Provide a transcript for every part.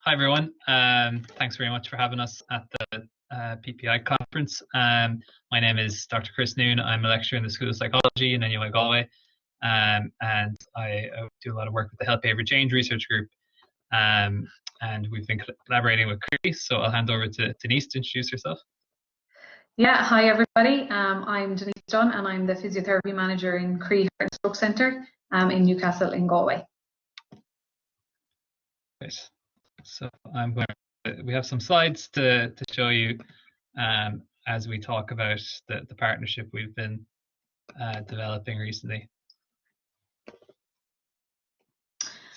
Hi everyone. Thanks very much for having us at the PPI conference. My name is Dr. Chris Noone. I'm a lecturer in the School of Psychology in NUI Galway, and I do a lot of work with the Health Behaviour Change Research Group. And we've been collaborating with Croí, so I'll hand over to Denise to introduce herself. Yeah, hi everybody. I'm Denise Dunne and I'm the physiotherapy manager in Croí Heart and Stroke Centre in Newcastle in Galway. Great. So we have some slides to show you as we talk about the partnership we've been developing recently.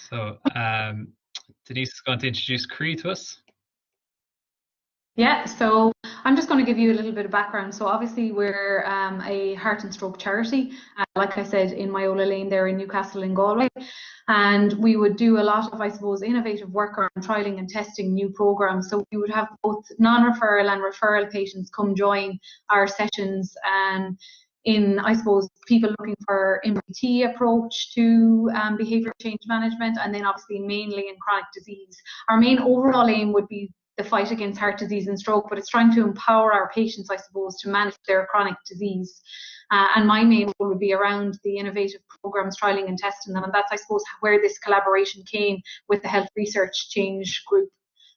So Denise is going to introduce Croí to us. Yeah, so I'm just going to give you a little bit of background. So obviously we're a heart and stroke charity, like I said, in Myola Lane there in Newcastle in Galway. And we would do a lot of, I suppose, innovative work around trialling and testing new programs. So we would have both non-referral and referral patients come join our sessions in, I suppose, people looking for MBT approach to behaviour change management, and then obviously mainly in chronic disease. Our main overall aim would be the fight against heart disease and stroke, but it's trying to empower our patients, I suppose, to manage their chronic disease. And my main role would be around the innovative programs, trialling and testing them. And that's, I suppose, where this collaboration came with the Health Research Change Group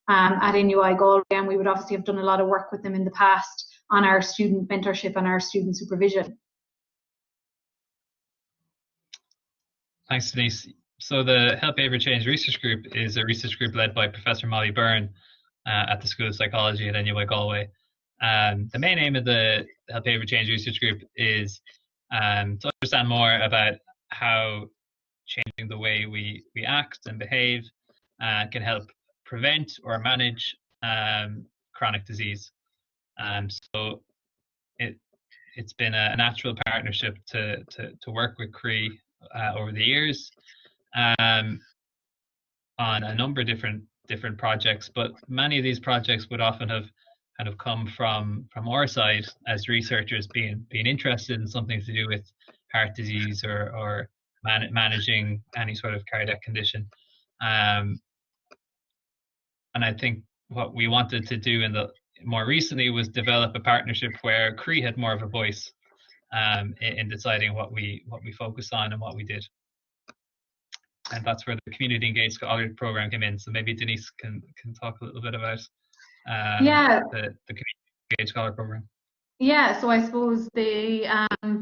at NUI Galway. And we would obviously have done a lot of work with them in the past on our student mentorship and our student supervision. Thanks, Denise. So the Health Behaviour Change Research Group is a research group led by Professor Molly Byrne at the School of Psychology at NUI Galway. The main aim of the Health Behaviour Change Research Group is to understand more about how changing the way we act and behave can help prevent or manage chronic disease. So it's been a natural partnership to work with Croí over the years on a number of different projects, but many of these projects would often have kind of come from our side as researchers being interested in something to do with heart disease or managing any sort of cardiac condition. And I think what we wanted to do more recently was develop a partnership where Croí had more of a voice in deciding what we focus on and what we did. And that's where the Community Engaged Scholar program came in. So maybe Denise can talk a little bit about the Community Engaged Scholar program. Yeah, so I suppose the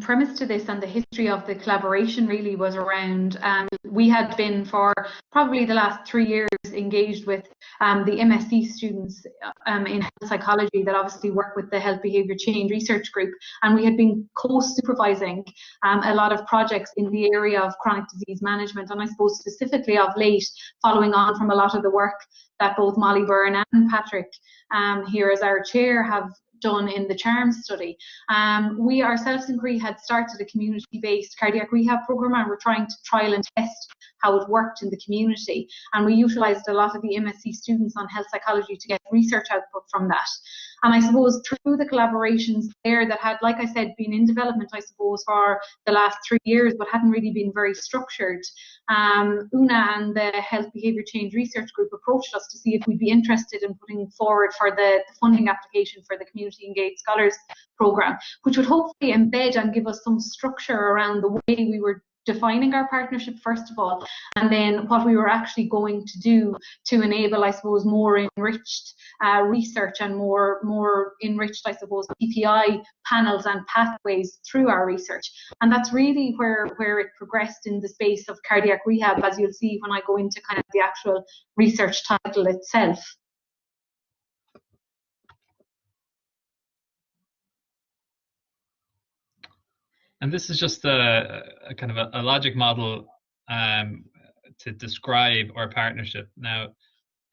premise to this and the history of the collaboration really was around, we had been for probably the last 3 years engaged with the MSc students in health psychology that obviously work with the Health Behaviour Change Research Group, and we had been co-supervising a lot of projects in the area of chronic disease management, and I suppose specifically of late, following on from a lot of the work that both Molly Byrne and Patrick here as our chair have done in the CHARM study. We ourselves in Croí had started a community-based cardiac rehab program, and we're trying to trial and test how it worked in the community. And we utilised a lot of the MSc students on health psychology to get research output from that. And I suppose through the collaborations there that had, like I said, been in development, I suppose, for the last 3 years, but hadn't really been very structured, Una and the Health Behaviour Change Research Group approached us to see if we'd be interested in putting forward for the funding application for the Community Engaged Scholars Programme, which would hopefully embed and give us some structure around the way we were defining our partnership first of all, and then what we were actually going to do to enable, I suppose, more enriched research and more enriched, I suppose, PPI panels and pathways through our research. And that's really where it progressed in the space of cardiac rehab, as you'll see when I go into kind of the actual research title itself. And this is just a kind of a logic model to describe our partnership. Now,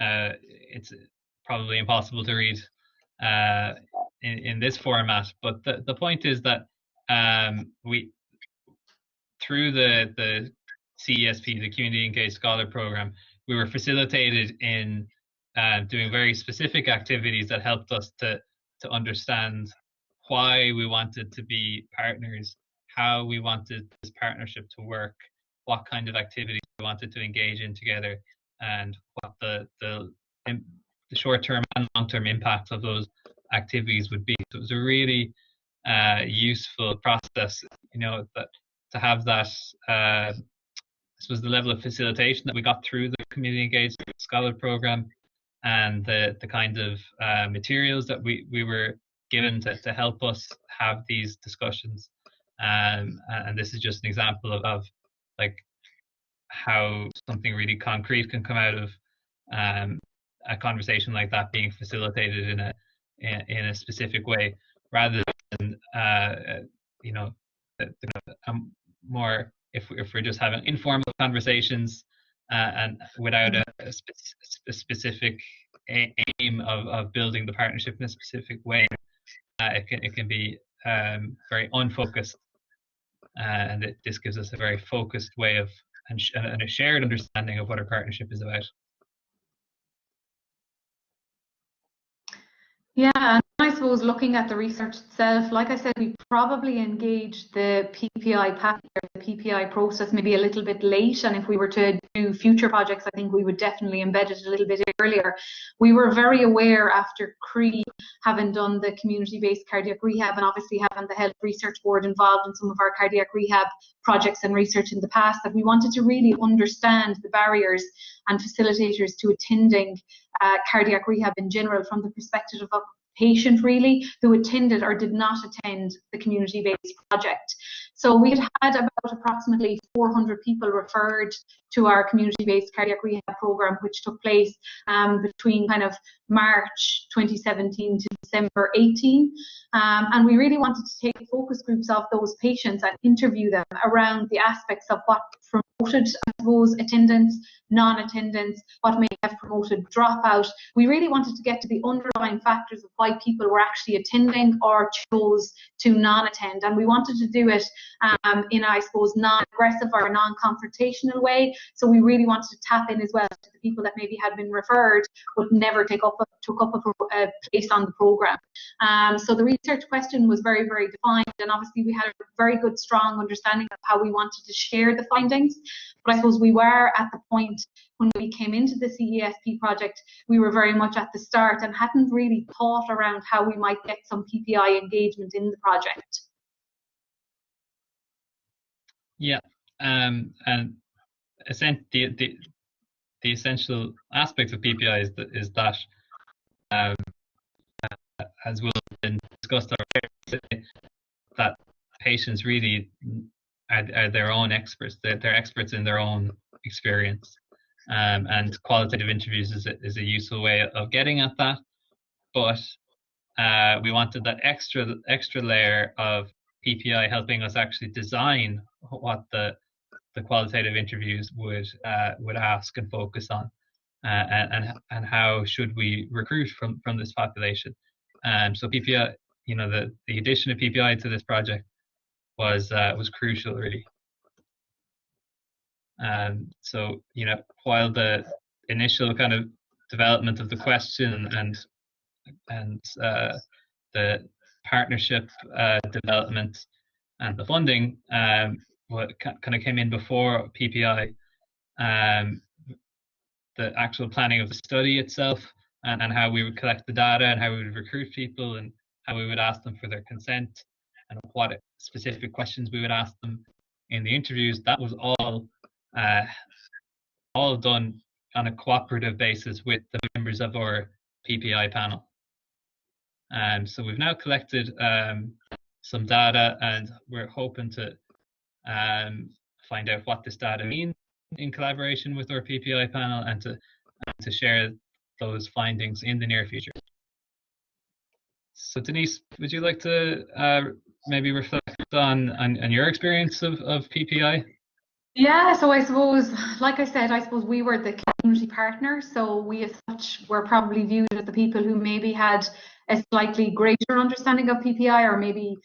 it's probably impossible to read in this format, but the point is that we, through the CESP, the Community Engaged Scholar Program, we were facilitated in doing very specific activities that helped us to understand why we wanted to be partners, how we wanted this partnership to work, what kind of activities we wanted to engage in together, and what the the short-term and long-term impacts of those activities would be. So it was a really useful process, that to have that, I suppose, the level of facilitation that we got through the community engaged scholar program, and the kind of materials that we were given to help us have these discussions. And this is just an example of like how something really concrete can come out of a conversation like that being facilitated in a specific way, rather than more if we're just having informal conversations and without a specific aim of building the partnership in a specific way. It can be very unfocused, and this gives us a very focused way of and a shared understanding of what our partnership is about. Yeah, and I suppose looking at the research itself, like I said, we probably engaged the PPI pathway or the PPI process maybe a little bit late, and if we were to do future projects, I think we would definitely embed it a little bit earlier. We were very aware after Croí, having done the community-based cardiac rehab, and obviously having the Health Research Board involved in some of our cardiac rehab projects and research in the past, that we wanted to really understand the barriers and facilitators to attending cardiac rehab in general from the perspective of a patient really who attended or did not attend the community-based project. So we had about approximately 400 people referred to our community-based cardiac rehab program, which took place between kind of March 2017 to December 18. And we really wanted to take focus groups of those patients and interview them around the aspects of what promoted, I suppose, attendance, non-attendance, what may have promoted dropout. We really wanted to get to the underlying factors of why people were actually attending or chose to non-attend. And we wanted to do it in, I suppose, non-aggressive or non-confrontational way. So we really wanted to tap in as well to the people that maybe had been referred but never took up a place on the program. So the research question was very, very defined, and obviously we had a very good, strong understanding of how we wanted to share the findings. But I suppose we were at the point when we came into the CESP project, we were very much at the start and hadn't really thought around how we might get some PPI engagement in the project. Yeah, and the essential aspect of PPI is that as will have been discussed already, that patients really are their own experts. They're experts in their own experience, and qualitative interviews is a useful way of getting at that. But we wanted that extra layer of PPI helping us actually design what the qualitative interviews would ask and focus on, and how should we recruit from this population. So PPI, the addition of PPI to this project was crucial, really. So while the initial kind of development of the question and the partnership development and the funding what kind of came in before PPI, the actual planning of the study itself, and how we would collect the data, and how we would recruit people, and how we would ask them for their consent, and what specific questions we would ask them in the interviews. That was all done on a cooperative basis with the members of our PPI panel. So we've now collected some data, and we're hoping to find out what this data means in collaboration with our PPI panel, and to share those findings in the near future. So Denise, would you like to maybe reflect on your experience of PPI? Yeah, so I suppose, like I said, we were the community partner, so we as such were probably viewed as the people who maybe had a slightly greater understanding of PPI, or maybe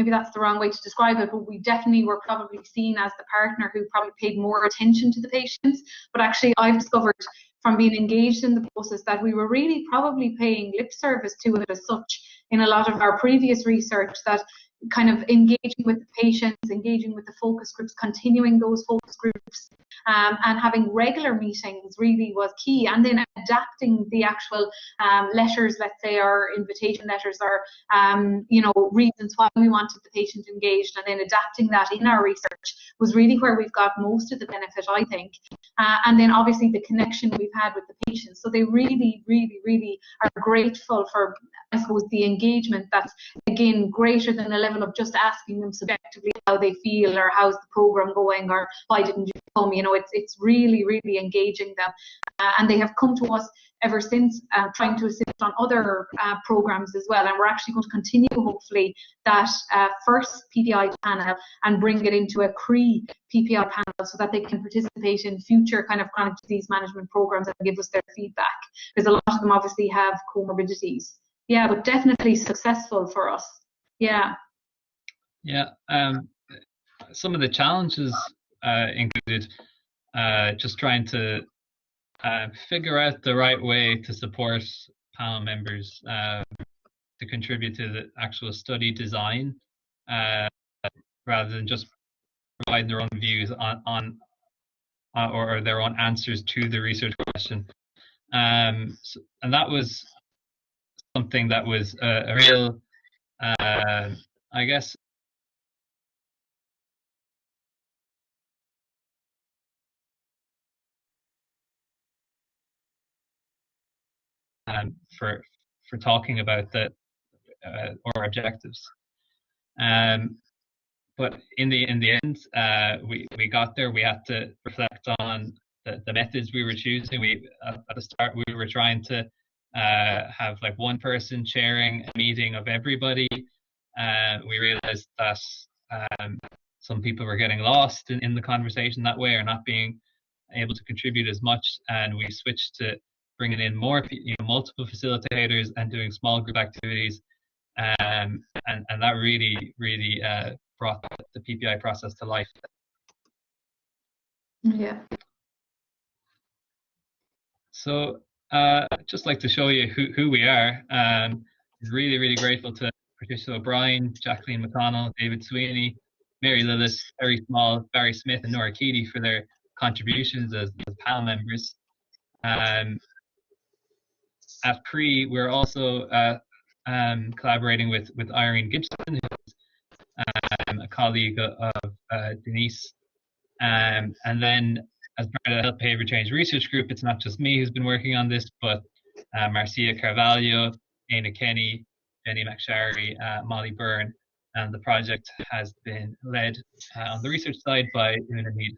that's the wrong way to describe it, but we definitely were probably seen as the partner who probably paid more attention to the patients. But actually I've discovered from being engaged in the process that we were really probably paying lip service to it as such in a lot of our previous research, that kind of engaging with the patients, engaging with the focus groups, continuing those focus groups, and having regular meetings really was key. And then adapting the actual letters, let's say, or invitation letters, or reasons why we wanted the patient engaged, and then adapting that in our research was really where we've got most of the benefit, I think. And then obviously the connection we've had with the patients. So they really, really, really are grateful for, I suppose, the engagement that's, again, greater than a level of just asking them subjectively how they feel, or how's the program going, or why didn't you come. It's really, really engaging them. And they have come to us ever since, trying to assist on other programs as well. And we're actually going to continue, hopefully, that first PPI panel and bring it into a Croí PPI panel so that they can participate in future kind of chronic disease management programs and give us their feedback, because a lot of them obviously have comorbidities. Yeah, but definitely successful for us. Yeah. Yeah. Some of the challenges included just trying to figure out the right way to support panel members to contribute to the actual study design, rather than just providing their own views on or their own answers to the research question. And that was something that was a real, I guess, for talking about our objectives. But in the end, we got there. We had to reflect on the methods we were choosing. At the start, we were trying to have like one person chairing a meeting of everybody. We realized that some people were getting lost in the conversation that way, or not being able to contribute as much. And we switched to bringing in more, multiple facilitators and doing small group activities. And that really brought the PPI process to life. Yeah. So I'd just like to show you who we are. Really grateful to Patricia O'Brien, Jacqueline McConnell, David Sweeney, Mary Lillis, Terry Small, Barry Smith, and Nora Keady for their contributions as panel members. At Croí, we're also collaborating with Irene Gibson, who's a colleague of Denise. And then as part of the Health Behavior Change Research Group, it's not just me who's been working on this, but Marcia Carvalho, Aina Kenny, Jenny McSharry, Molly Byrne, and the project has been led on the research side by Noone.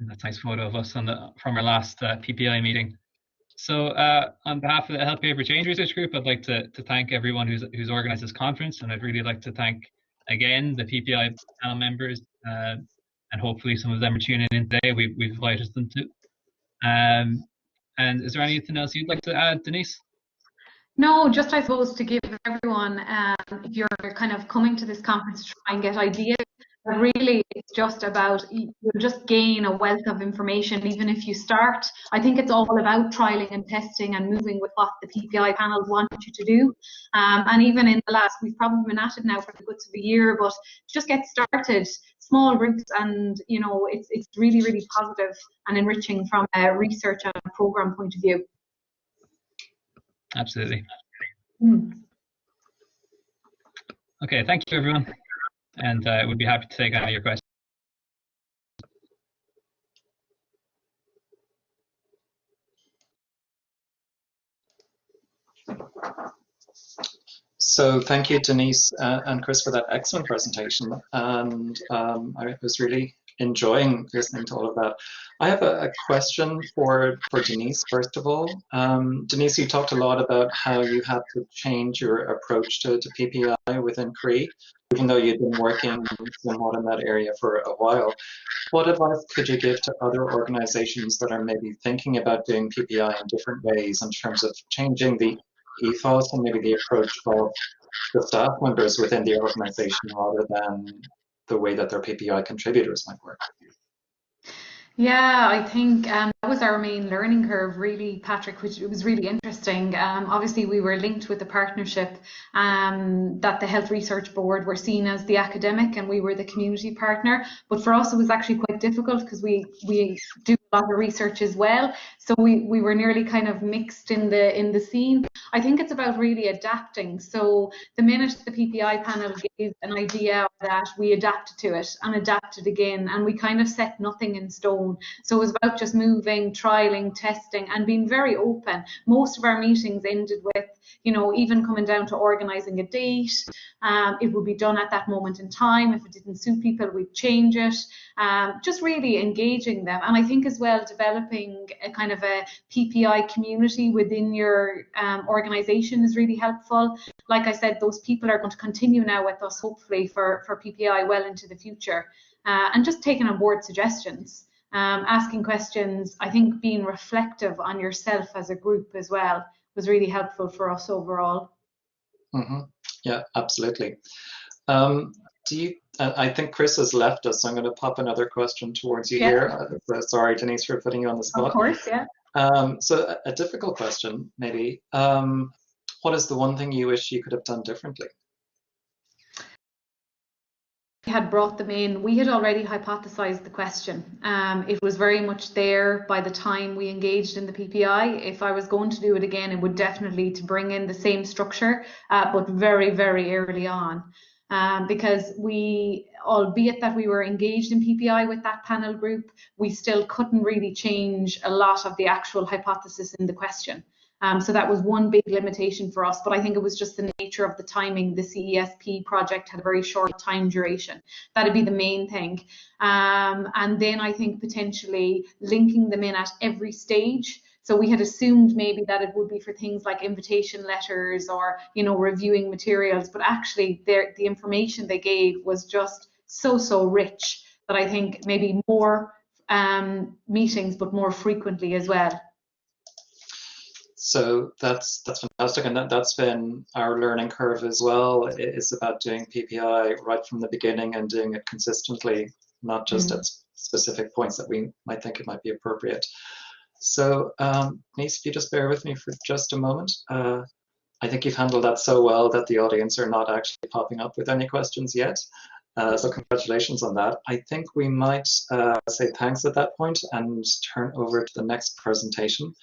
That's a nice photo of us from our last PPI meeting. So on behalf of the Health Behavior Change Research Group, I'd like to thank everyone who's organized this conference, and I'd really like to thank again the PPI panel members, and hopefully some of them are tuning in today. We've invited them to. And is there anything else you'd like to add, Denise? No, just I suppose to give everyone, if you're kind of coming to this conference to try and get ideas, but really it's just about, you'll just gain a wealth of information even if you start. I think it's all about trialing and testing and moving with what the PPI panels want you to do. And even in the last, we've probably been at it now for the guts of a year, but just get started, small groups, and it's really positive and enriching from a research and a program point of view. Absolutely. Okay, thank you everyone, and we'd be happy to take any of your questions. So thank you, Denise and Chris, for that excellent presentation. And I was really enjoying listening to all of that. I have a question for Denise, first of all. Denise, you talked a lot about how you had to change your approach to PPI within Croí, even though you'd been working somewhat in that area for a while. What advice could you give to other organizations that are maybe thinking about doing PPI in different ways in terms of changing the ethos and maybe the approach of the staff members within the organization rather than the way that their PPI contributors might work? Yeah, I think that was our main learning curve, really, Patrick, which it was really interesting. Obviously, we were linked with a partnership that the Health Research Board were seen as the academic and we were the community partner. But for us, it was actually quite difficult because we do a lot of research as well. So we were nearly kind of mixed in the scene. I think it's about really adapting. So the minute the PPI panel gave an idea that, we adapted to it and adapted again, and we kind of set nothing in stone. So it was about just moving, trialing, testing, and being very open. Most of our meetings ended with, even coming down to organising a date. It would be done at that moment in time. If it didn't suit people, we'd change it. Just really engaging them. And I think as well, developing a kind of a PPI community within your organisation is really helpful. Like I said, those people are going to continue now with us, hopefully, for PPI well into the future. And just taking on board suggestions, asking questions. I think being reflective on yourself as a group as well was really helpful for us overall. Mm-hmm. Yeah, absolutely. I think Chris has left us, so I'm going to pop another question towards you here. Sorry, Denise, for putting you on the spot. Of course, yeah. So a difficult question, maybe. What is the one thing you wish you could have done differently? We had brought them in. We had already hypothesized the question. It was very much there by the time we engaged in the PPI. If I was going to do it again, it would definitely to bring in the same structure, but very, very early on. Because we, albeit that we were engaged in PPI with that panel group, we still couldn't really change a lot of the actual hypothesis in the question. So that was one big limitation for us, but I think it was just the nature of the timing. The CESP project had a very short time duration. That'd be the main thing. And then I think potentially linking them in at every stage. So we had assumed maybe that it would be for things like invitation letters or, reviewing materials, but actually the information they gave was just so rich that I think maybe more meetings, but more frequently as well. So that's fantastic, and that's been our learning curve as well. It's about doing PPI right from the beginning and doing it consistently, not just at specific points that we might think it might be appropriate. So, Denise, if you just bear with me for just a moment. I think you've handled that so well that the audience are not actually popping up with any questions yet. So congratulations on that. I think we might say thanks at that point and turn over to the next presentation,